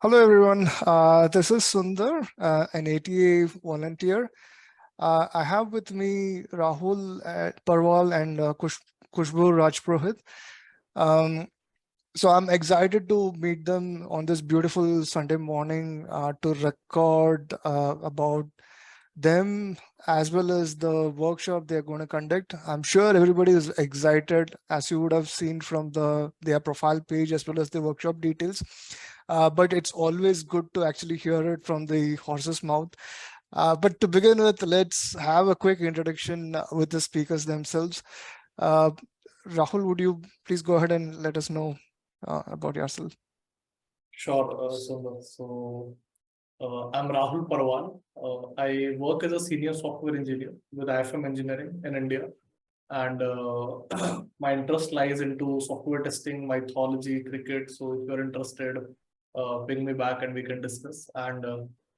Hello, everyone. This is Sundar, an ATA volunteer. I have with me Rahul, Parwal, and Khushboo Rajpurohit. Um, so I'm excited to meet them on this beautiful Sunday morning to record about them as well as the workshop they're going to conduct. I'm sure everybody is excited, as you would have seen from their profile page as well as the workshop details. But it's always good to actually hear it from the horse's mouth. But to begin with, let's have a quick introduction with the speakers themselves. Uh, Rahul, would you please go ahead and let us know about yourself? Sure, I'm Rahul Parwal. I work as a senior software engineer with IFM Engineering in India, and my interest lies into software testing, mythology, cricket. So if you're interested, bring me back and we can discuss. And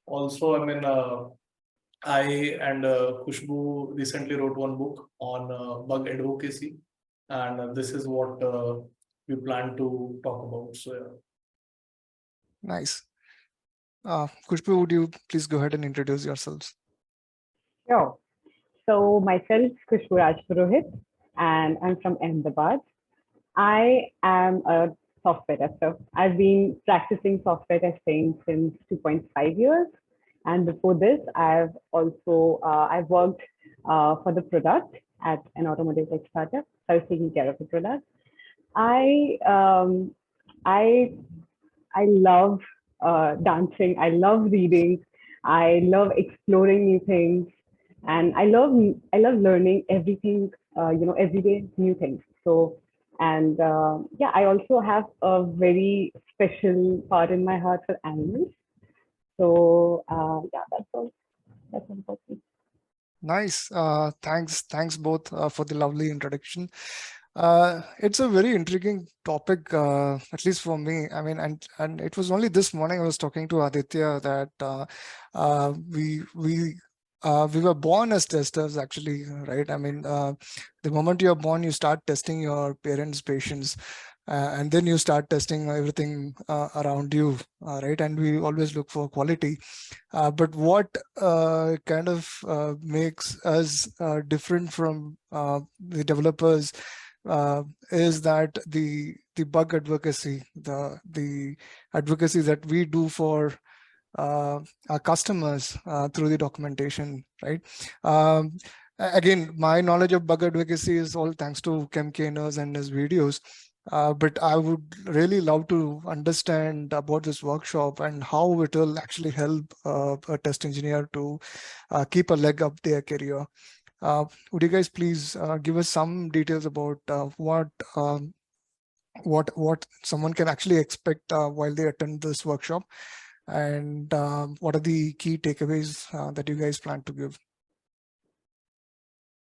also, I and Khushboo recently wrote one book on bug advocacy, and this is what we plan to talk about. So yeah. Nice. Khushbu, would you please go ahead and introduce yourselves? Sure. So myself, Khushboo Rajpurohit, and I'm from Ahmedabad. I am a software tester. I've been practicing software testing since 2.5 years. And before this, I've worked for the product at an automotive tech startup. I was taking care of the product. I um, I I love dancing. I love reading. I love exploring new things, and I love learning everything. Every day new things. So, and yeah, I also have a very special part in my heart for animals. So yeah, that's all. That's all about me. Nice. Thanks both for the lovely introduction. It's a very intriguing topic, at least for me. I mean, and it was only this morning I was talking to Aditya that we were born as testers, actually, right? I mean, the moment you're born, you start testing your parents' patience. And then you start testing everything around you, right? And we always look for quality. But what kind of makes us different from the developers is that the bug advocacy, the advocacy that we do for our customers through the documentation, right? Again, my knowledge of bug advocacy is all thanks to Kem Kainers and his videos. But I would really love to understand about this workshop and how it will actually help a test engineer to keep a leg up their career. Would you guys please give us some details about what someone can actually expect while they attend this workshop, and what are the key takeaways that you guys plan to give?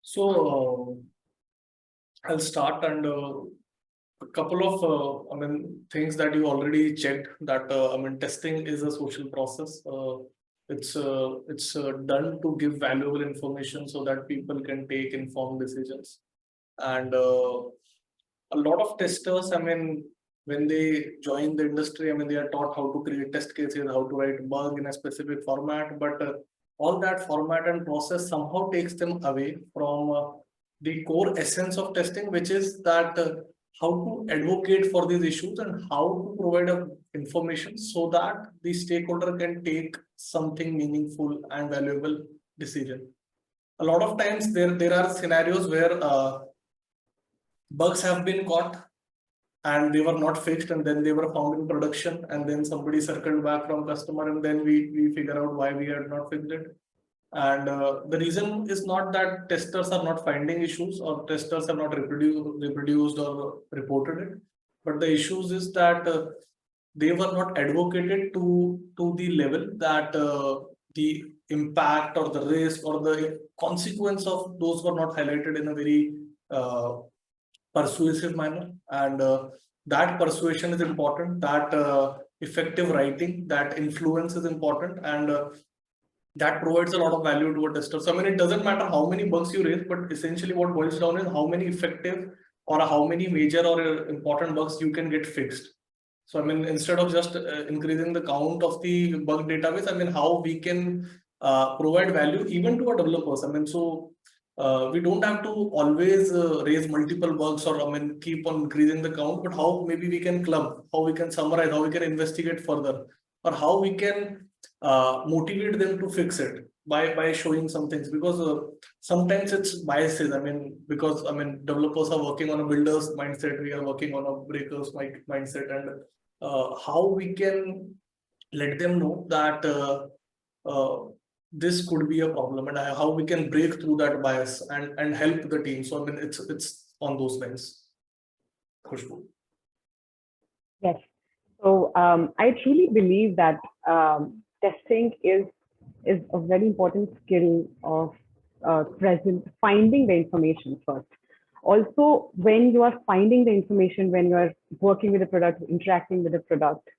So I'll start, and a couple of things that you already checked, that testing is a social process. It's done to give valuable information so that people can take informed decisions. And a lot of testers, when they join the industry, they are taught how to create test cases, how to write bug in a specific format, but all that format and process somehow takes them away from the core essence of testing, which is that how to advocate for these issues and how to provide information so that the stakeholder can take something meaningful and valuable decision. A lot of times there are scenarios where bugs have been caught and they were not fixed, and then they were found in production, and then somebody circled back from customer, and then we figure out why we had not fixed it. And the reason is not that testers are not finding issues or testers have not reproduced or reported it, but the issues is that they were not advocated to the level that the impact or the risk or the consequence of those were not highlighted in a very persuasive manner. And that persuasion is important, that effective writing, that influence is important, and that provides a lot of value to a tester. So it doesn't matter how many bugs you raise, but essentially what boils down is how many effective or how many major or important bugs you can get fixed. So I mean, instead of just increasing the count of the bug database, I mean, how we can provide value even to our developers. I mean, so we don't have to always raise multiple bugs, or I mean, keep on increasing the count, but how maybe we can club, how we can summarize, how we can investigate further, or how we can motivate them to fix it by showing some things, because sometimes it's biases. I mean, because I mean, developers are working on a builder's mindset, we are working on a breaker's mindset, and how we can let them know that this could be a problem, and how we can break through that bias and help the team. So I mean, it's on those lines. Khushboo. Yes. So I truly believe that testing is a very important skill of finding the information first. Also, when you are finding the information, when you are working with the product, interacting with the product,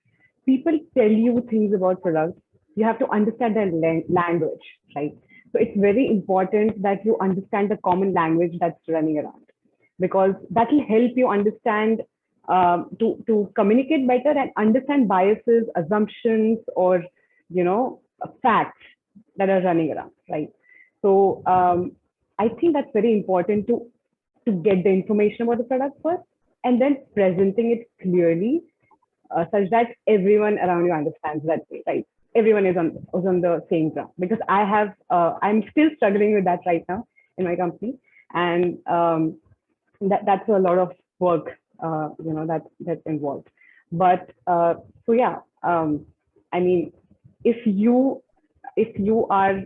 people tell you things about products. You have to understand their language, right? So it's very important that you understand the common language that's running around, because that will help you understand to communicate better and understand biases, assumptions, or facts that are running around, right? So I think that's very important to get the information about the product first, and then presenting it clearly, such that everyone around you understands that way, right? Everyone is on the same ground. Because I'm still struggling with that right now in my company, and that's a lot of work, that's involved. But so yeah, I mean, if you are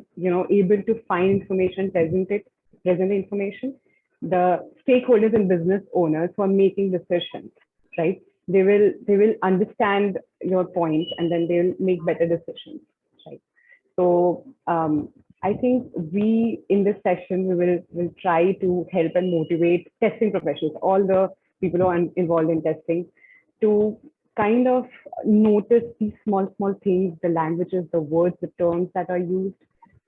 able to find information, present the information, the stakeholders and business owners who are making decisions, right? They will understand your point, and then they'll make better decisions, right? So I think we in this session will try to help and motivate testing professionals, all the people who are involved in testing, to kind of notice these small things, the languages, the words, the terms that are used.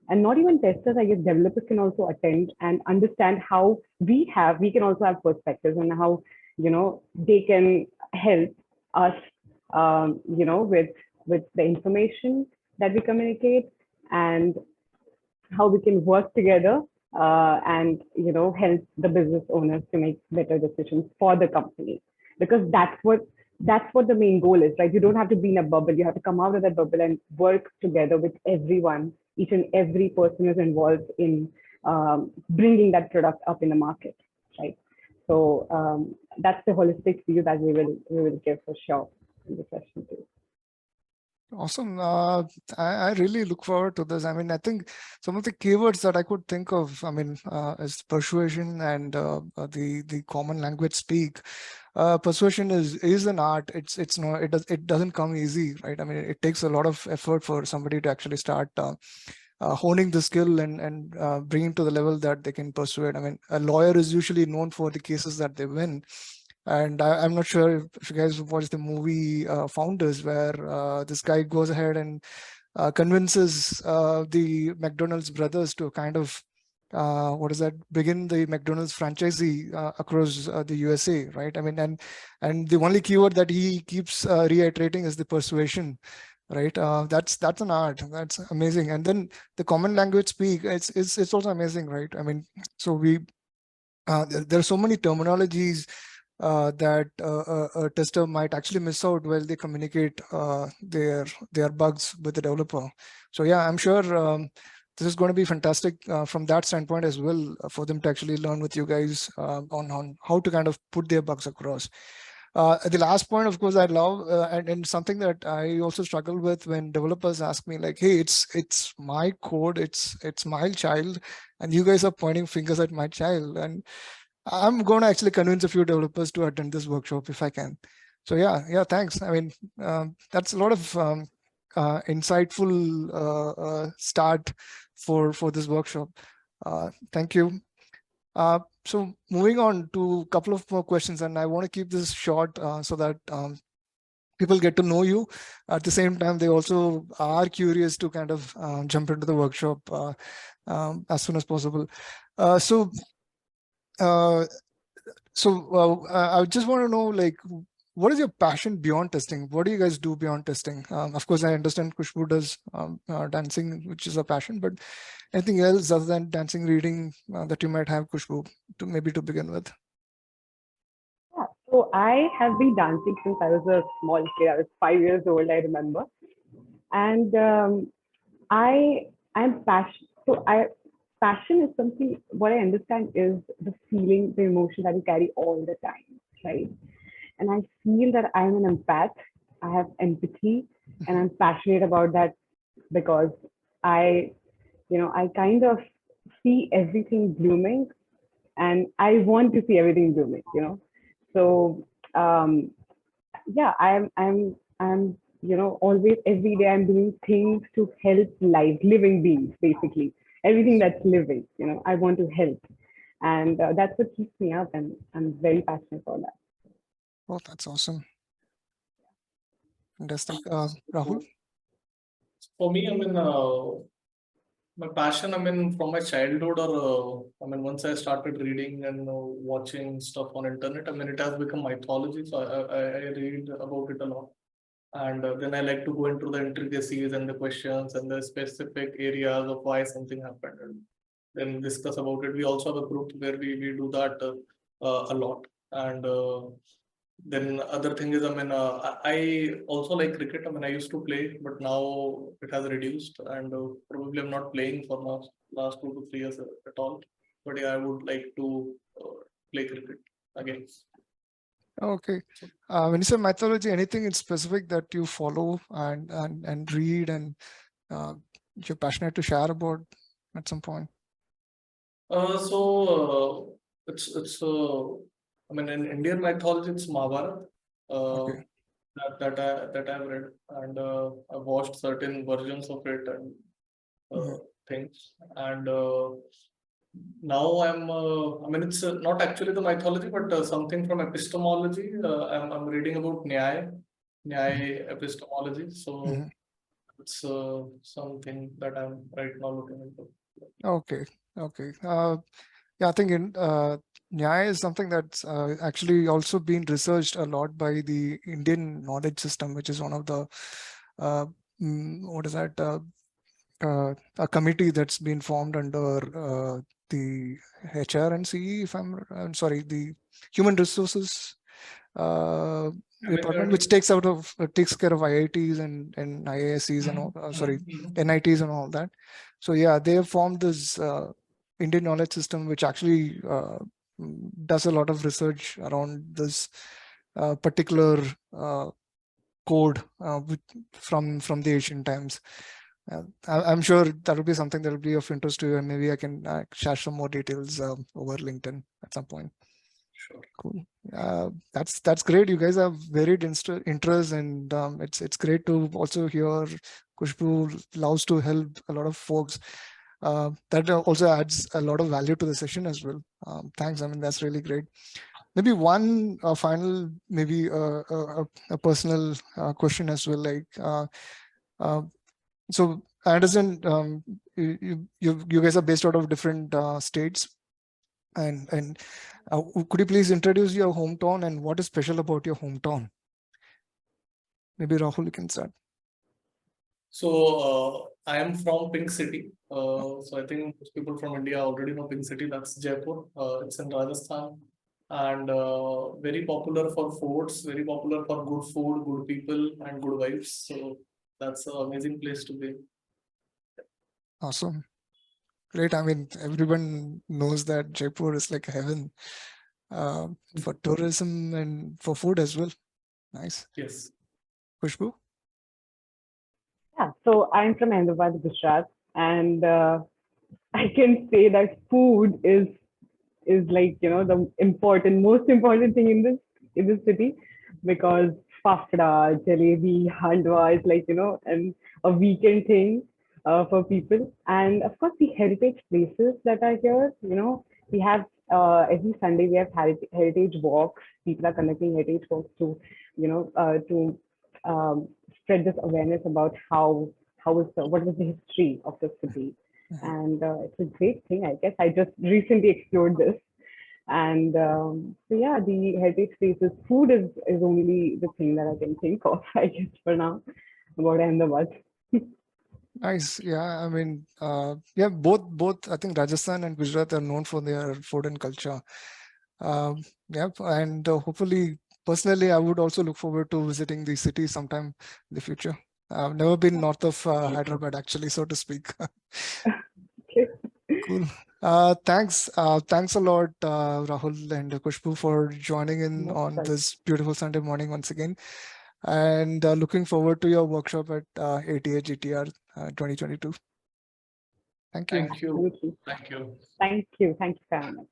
And not even testers, I guess developers can also attend and understand how we can also have perspectives on how they can help us with the information that we communicate, and how we can work together and help the business owners to make better decisions for the company, because that's what the main goal is, right? You don't have to be in a bubble. You have to come out of that bubble and work together with everyone, each and every person who's involved in bringing that product up in the market, right? So that's the holistic view that we will give for sure in the session too. Awesome. I really look forward to this. I mean, I think some of the keywords that I could think of, I mean, is persuasion and the common language speak. Persuasion is an art. It doesn't come easy, right? I mean, it takes a lot of effort for somebody to actually start honing the skill and bringing to the level that they can persuade. I mean, a lawyer is usually known for the cases that they win. And I'm not sure if you guys watched the movie Founders, where this guy goes ahead and convinces the McDonald's brothers to kind of begin the McDonald's franchisee across the USA, right? I mean, and the only keyword that he keeps reiterating is the persuasion, right? That's an art. That's amazing. And then the common language speak, it's also amazing, right? I mean, so there are so many terminologies that a tester might actually miss out while they communicate their bugs with the developer. So yeah, I'm sure this is going to be fantastic from that standpoint as well, for them to actually learn with you guys on how to kind of put their bugs across. The last point, of course, I love and something that I also struggle with when developers ask me like, hey, it's my code, it's my child, and you guys are pointing fingers at my child. And I'm going to actually convince a few developers to attend this workshop if I can. So yeah, thanks. I mean, that's a lot of insightful start for this workshop. Thank you. So moving on to a couple of more questions, and I want to keep this short so that people get to know you. At the same time, they also are curious to kind of jump into the workshop as soon as possible. I just want to know, like, what is your passion beyond testing? What do you guys do beyond testing? Of course, I understand Khushboo does dancing, which is a passion, but anything else other than dancing, reading that you might have, Khushboo, to begin with? Yeah. So I have been dancing since I was a small kid. I was 5 years old, I remember. And I I'm passion. So I passion is something. What I understand is the feeling, the emotion that you carry all the time, right? And I feel that I'm an empath. I have empathy, and I'm passionate about that because I, I kind of see everything blooming, and I want to see everything blooming. So yeah, I'm always every day I'm doing things to help living beings, basically everything that's living. I want to help, and that's what keeps me up, and I'm very passionate for that. Oh, that's awesome. Fantastic. Rahul? For me, I mean, my passion, I mean, from my childhood, or I mean, once I started reading and watching stuff on internet, I mean, it has become mythology. So I read about it a lot, and then I like to go into the intricacies and the questions and the specific areas of why something happened, and then discuss about it. We also have a group where we do that a lot, and then other thing is, I mean, I also like cricket. I mean, I used to play, but now it has reduced, and probably I'm not playing for last 2 to 3 years at all. But yeah, I would like to play cricket again. Okay. So, When you say mythology, anything in specific that you follow and read and you're passionate to share about at some point? it's I mean, in Indian mythology, it's Mahabharata. Uh, Okay. that I've read, and I've watched certain versions of it and Mhm. things. And now I mean, it's not actually the mythology, but something from epistemology. I'm reading about Nyaya epistemology. So Mhm. it's something that I'm right now looking into. Okay. Okay. Yeah, I think Nyaya is something that's actually also been researched a lot by the Indian knowledge system, which is one of the what is that? A committee that's been formed under the HR&CE, if I'm sorry, the Human Resources uh, I mean, department, which takes care of IITs and IIScs and all, sorry, NITs and all that. So yeah, they have formed this Indian knowledge system, which actually does a lot of research around this particular code from the ancient times. I'm sure that will be something that will be of interest to you, and maybe I can share some more details over LinkedIn at some point. sure. Cool. That's great. You guys have varied interests, and it's great to also hear Khushboo loves to help a lot of folks. That also adds a lot of value to the session as well. Thanks. I mean, that's really great. Maybe one final, maybe a personal question as well. Like, so I understand you guys are based out of different states, and could you please introduce your hometown and what is special about your hometown? Maybe Rahul, you can start. So I am from Pink City. So I think most people from India already know Pink City. That's Jaipur. It's in Rajasthan, and very popular for forts, very popular for good food, good people, and good vibes. So that's an amazing place to be. Awesome. Great. I mean, everyone knows that Jaipur is like heaven for tourism and for food as well. Nice. Yes. Khushboo? Yeah, so I'm from Ahmedabad, Gujarat, and I can say that food is like the most important thing in this city, because fafda, jalebi, handwa is like and a weekend thing for people. And of course, the heritage places that are here. We have every Sunday we have heritage walks. People are conducting heritage walks to to um, spread this awareness about what was the history of the city. Mhm. And it's a great thing. I guess I just recently explored this, And so yeah, the heritage spaces, food is only the thing that I can think of, I guess, for now, about Ahmedabad. Nice. Yeah, I mean, yeah, both. I think Rajasthan and Gujarat are known for their food and culture. Yeah, and hopefully, personally, I would also look forward to visiting the city sometime in the future. I've never been north of Hyderabad, actually, so to speak. Okay. Cool. Thanks a lot, Rahul and Khushboo, for joining in Most on welcome. this beautiful Sunday morning once again. And looking forward to your workshop at ATA GTR 2022. Thank you. Thank you. Thank you. Thank you. Thank you. Thank you very much.